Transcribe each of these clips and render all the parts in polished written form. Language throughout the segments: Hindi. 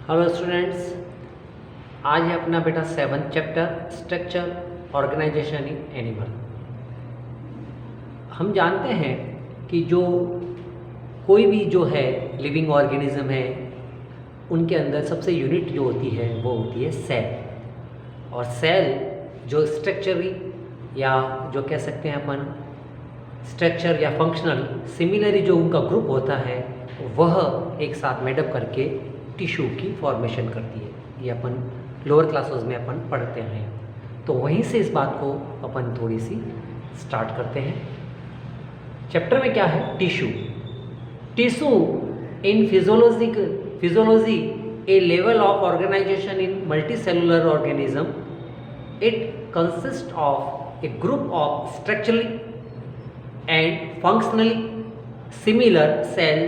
हेलो स्टूडेंट्स, आज है अपना बेटा 7th chapter structure organisation in animal. हम जानते हैं कि जो कोई भी जो है लिविंग ऑर्गेनिज्म है उनके अंदर सबसे यूनिट जो होती है वो होती है सेल। और सेल जो स्ट्रक्चरली या जो कह सकते हैं अपन स्ट्रक्चर या फंक्शनल सिमिलरी जो उनका ग्रुप होता है वह एक साथ मेडअप करके टिश्यू की फॉर्मेशन करती है। ये अपन लोअर क्लासेस में अपन पढ़ते हैं, तो वहीं से इस बात को अपन थोड़ी सी स्टार्ट करते हैं। चैप्टर में क्या है? Tissue. Tissue in physiology a level of organisation in multicellular organism. It consist of a group of structurally and functionally similar cell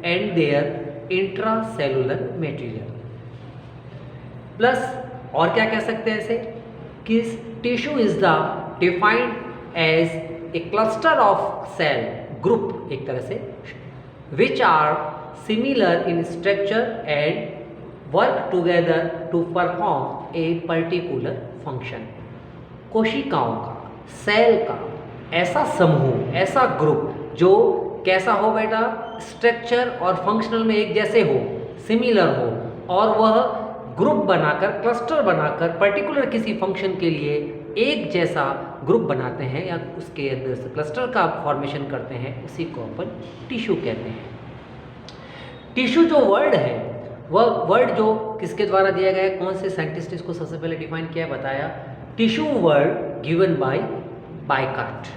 and their intracellular material. Plus और क्या कह सकते हैं इसे कि tissue is the defined as a cluster of cell group, एक तरह से, which are similar in structure and work together to perform a particular function. कोशिकाओं का, सेल का ऐसा समूह, ऐसा ग्रुप जो कैसा हो बेटा? स्ट्रक्चर और फंक्शनल में एक जैसे हो, सिमिलर हो, और वह ग्रुप बनाकर, क्लस्टर बनाकर पर्टिकुलर किसी फंक्शन के लिए एक जैसा ग्रुप बनाते हैं या उसके अंदर से क्लस्टर का फॉर्मेशन करते हैं, उसी को अपन टिश्यू कहते हैं। टिश्यू जो वर्ड है वह वर्ड जो किसके द्वारा दिया गया है, कौन से साइंटिस्ट इसको सबसे पहले डिफाइन किया, बताया? Tissue word given by Bichat.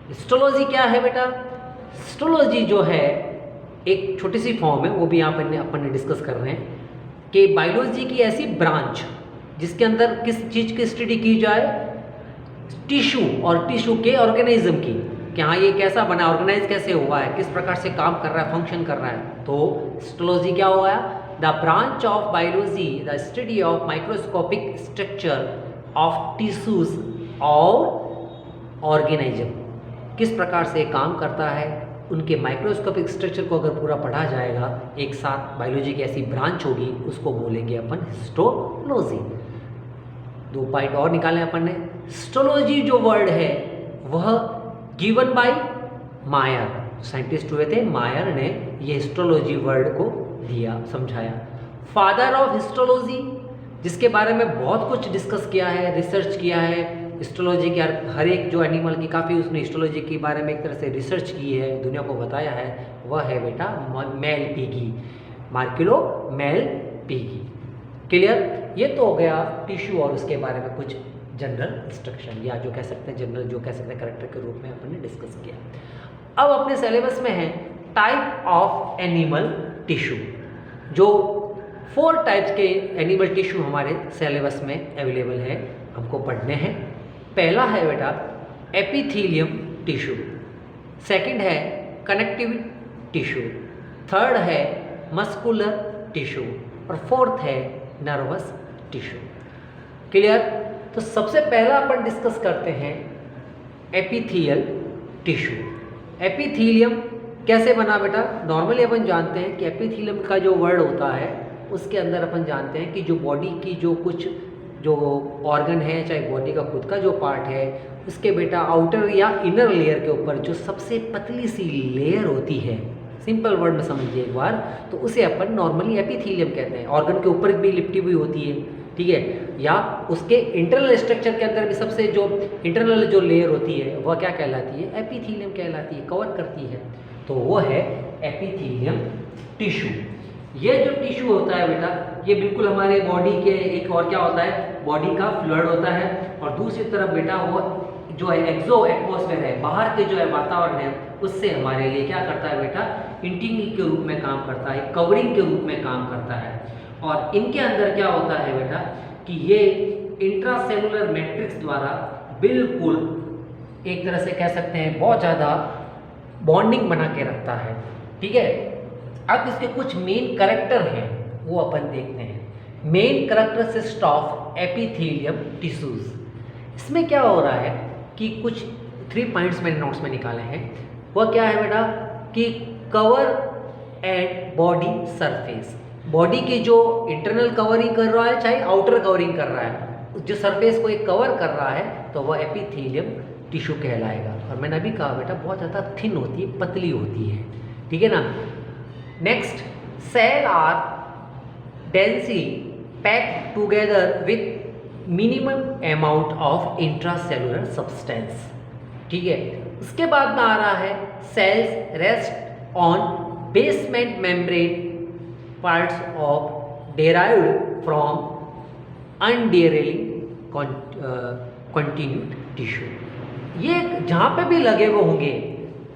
Histology क्या है बेटा? हिस्टोलॉजी जो है एक छोटी सी फॉर्म है, वो भी यहाँ पर अपन ने डिस्कस कर रहे हैं कि बायोलॉजी की ऐसी ब्रांच जिसके अंदर किस चीज़ की स्टडी की जाए? टिश्यू और टिश्यू के ऑर्गेनिज्म की, कि हाँ ये कैसा बना, ऑर्गेनाइज कैसे हुआ है, किस प्रकार से काम कर रहा है, फंक्शन कर रहा है। तो हिस्टोलॉजी क्या हुआ? The branch of biology, the study of microscopic structure of tissues और ऑर्गेनिज्म, किस प्रकार से काम करता है, उनके माइक्रोस्कोपिक स्ट्रक्चर को अगर पूरा पढ़ा जाएगा, एक साथ बायोलॉजी की ऐसी ब्रांच होगी, उसको बोलेंगे अपन हिस्टोलॉजी। 2 पॉइंट और निकाले अपन ने। हिस्टोलॉजी जो वर्ड है वह गिवन बाय मायर, साइंटिस्ट हुए थे मायर ने ये हिस्टोलॉजी वर्ड को दिया, समझाया। फादर ऑफ हिस्टोलॉजी, जिसके बारे में बहुत कुछ डिस्कस किया है, रिसर्च किया है हिस्टोलॉजी के हर एक जो एनिमल की, काफ़ी उसने हिस्टोलॉजी के बारे में एक तरह से रिसर्च की है, दुनिया को बताया है, वह है बेटा Malpighi, Marcello Malpighi. Clear? ये तो हो गया टिश्यू और उसके बारे में कुछ जनरल इंस्ट्रक्शन, या जो कह सकते हैं जनरल, जो कह सकते हैं करेक्टर के रूप में अपन ने डिस्कस किया। अब अपने सिलेबस में है टाइप ऑफ एनिमल टिश्यू। जो 4 टाइप्स के एनिमल टिश्यू हमारे सिलेबस में अवेलेबल है, हमको पढ़ने हैं। पहला है बेटा एपिथेलियम टिश्यू, सेकंड है कनेक्टिव टिश्यू, थर्ड है मस्कुलर टिश्यू और फोर्थ है नर्वस टिश्यू। क्लियर? तो सबसे पहला अपन डिस्कस करते हैं एपिथेलियल टिश्यू। एपिथेलियम कैसे बना बेटा? नॉर्मली अपन जानते हैं कि एपिथेलियम का जो वर्ड होता है उसके अंदर अपन जानते हैं कि जो बॉडी की जो कुछ जो ऑर्गन है, चाहे बॉडी का खुद का जो पार्ट है, उसके बेटा आउटर या इनर लेयर के ऊपर जो सबसे पतली सी लेयर होती है, सिंपल वर्ड में समझिए एक बार, तो उसे अपन नॉर्मली एपिथेलियम कहते हैं। ऑर्गन के ऊपर भी लिपटी हुई होती है, ठीक है, या उसके इंटरनल स्ट्रक्चर के अंदर भी सबसे जो इंटरनल जो लेयर होती है वह क्या कहलाती है? एपिथेलियम कहलाती है, कवर करती है, तो वो है एपिथेलियम टिश्यू। ये जो टिश्यू होता है बेटा, ये बिल्कुल हमारे बॉडी के एक और क्या होता है, बॉडी का फ्लूइड होता है, और दूसरी तरफ बेटा वो जो है एक्सो एटमॉस्फेयर है, बाहर के जो है वातावरण है, उससे हमारे लिए क्या करता है बेटा? इंटीग्री के रूप में काम करता है, कवरिंग के रूप में काम करता है। और इनके अंदर क्या होता है बेटा कि ये इंट्रासेलुलर मैट्रिक्स द्वारा बिल्कुल एक तरह से कह सकते हैं बहुत ज़्यादा बॉन्डिंग बना के रखता है, ठीक है। अब इसके कुछ मेन कैरेक्टर हैं, वो अपन देखते हैं। Main characteristics of epithelium tissues. इसमें क्या हो रहा है कि कुछ 3 पॉइंट्स मैंने नोट्स में निकाले हैं। वह क्या है बेटा कि cover and body surface, body के जो इंटरनल कवरिंग कर रहा है चाहे आउटर कवरिंग कर रहा है, जो सरफेस को एक कवर कर रहा है तो वह एपिथेलियम टिश्यू कहलाएगा। और मैंने अभी कहा बेटा बहुत ज़्यादा थिन होती है, पतली होती है, ठीक है ना। Next, cell are densely packed together with minimum amount of intracellular substance, ठीक है। उसके बाद में आ रहा है cells rest on basement membrane parts of derived from underlying continued tissue. ये जहाँ पे भी लगे हुए होंगे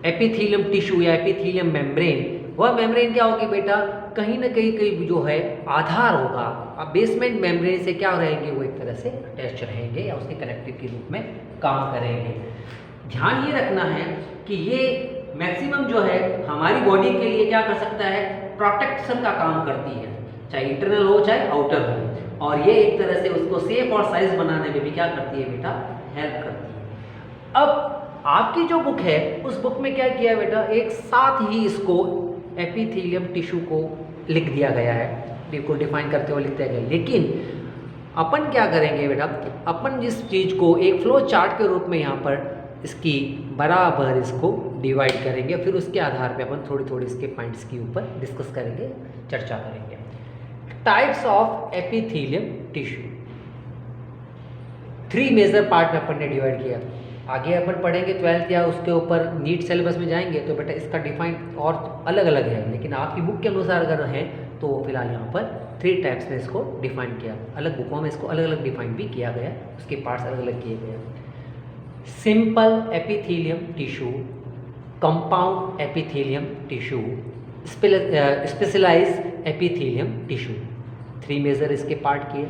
एपिथेलियम टिश्यू या एपिथेलियम मेम्ब्रेन, वह मेम्ब्रेन क्या होगी बेटा, कहीं ना कहीं जो है आधार होगा। अब बेसमेंट मेम्ब्रेन से क्या रहेंगे, वो एक तरह से अटैच रहेंगे या उसके कनेक्टिव के रूप में काम करेंगे। ध्यान ये रखना है कि ये मैक्सिमम जो है हमारी बॉडी के लिए क्या कर सकता है, प्रोटेक्शन का काम करती है, चाहे इंटरनल हो चाहे आउटर हो। और ये एक तरह से उसको सेफ और साइज बनाने में भी क्या करती है बेटा, हेल्प करती है। अब आपकी जो बुक है उस बुक में क्या किया बेटा, एक साथ ही इसको एपिथेलियम टिश्यू को लिख दिया गया है, बिल्कुल डिफाइन करते हुए लिख दिया गया। लेकिन अपन क्या करेंगे बेटा, अपन जिस चीज़ को एक फ्लो चार्ट के रूप में यहाँ पर इसकी बराबर इसको डिवाइड करेंगे, फिर उसके आधार पे अपन थोड़ी थोड़ी इसके पॉइंट्स के ऊपर डिस्कस करेंगे, चर्चा करेंगे। Types of epithelium tissue, 3 major part में अपन ने डिवाइड किया। आगे अपन पढ़ेंगे 12th या उसके ऊपर नीट सिलेबस में जाएंगे तो बेटा इसका डिफाइन और अलग अलग है, लेकिन आपकी बुक के अनुसार अगर है तो फिलहाल यहाँ पर 3 टाइप्स में इसको डिफाइन किया। अलग बुकों में इसको अलग अलग डिफाइन भी किया गया, उसके पार्ट्स अलग अलग किए गए। Simple epithelium tissue, compound epithelium tissue, specialised epithelium tissue, 3 major इसके पार्ट किए।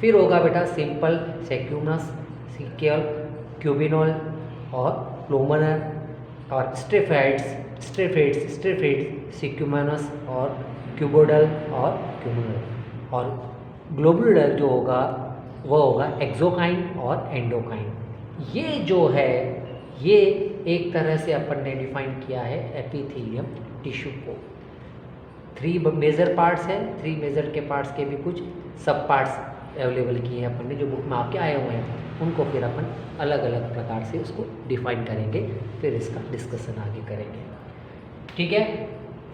फिर होगा बेटा सिंपल सेक्यूमस, सिक्यल, क्यूबिनोल और प्लूमनर और स्ट्रेफेड्स, सिक्यूमनस और क्यूबोडल और क्यूबिनल। और ग्लोबुलर जो होगा वह होगा एक्सोकाइन और एंडोकाइन। ये जो है ये एक तरह से अपन ने डिफाइन किया है एपिथेलियम टिश्यू को। 3 मेजर पार्ट्स हैं, 3 मेजर के पार्ट्स के भी कुछ सब पार्ट्स अवेलेबल किए हैं अपन ने, जो बुक में आपके आए हुए हैं उनको फिर अपन अलग अलग प्रकार से उसको डिफाइन करेंगे, फिर इसका डिस्कशन आगे करेंगे, ठीक है।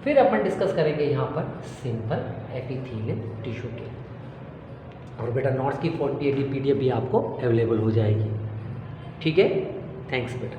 फिर अपन डिस्कस करेंगे यहाँ पर सिंपल एपिथेलियम टिश्यू के। और बेटा नोट्स की 40 PDF भी आपको अवेलेबल हो जाएगी, ठीक है। थैंक्स बेटा।